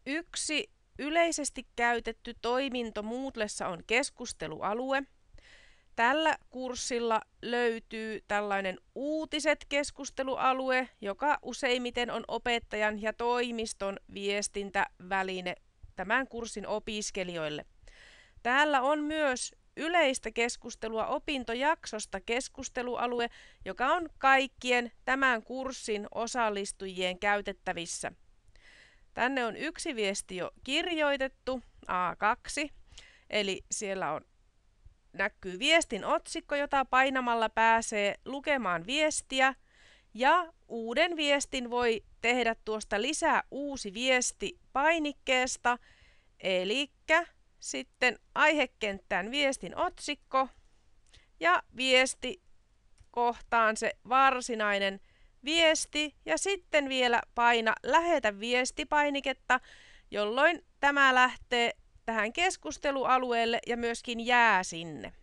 Yksi yleisesti käytetty toiminto Moodlessa on keskustelualue. Tällä kurssilla löytyy tällainen uutiset-keskustelualue, joka useimmiten on opettajan ja toimiston viestintäväline tämän kurssin opiskelijoille. Täällä on myös yleistä keskustelua opintojaksosta keskustelualue, joka on kaikkien tämän kurssin osallistujien käytettävissä. Tänne on yksi viesti jo kirjoitettu, A2, eli siellä näkyy viestin otsikko, jota painamalla pääsee lukemaan viestiä, ja uuden viestin voi tehdä tuosta lisää uusi viesti painikkeesta, eli sitten aihekenttään viestin otsikko ja viesti kohtaan se varsinainen viesti ja sitten vielä paina lähetä viesti-painiketta, jolloin tämä lähtee tähän keskustelualueelle ja myöskin jää sinne.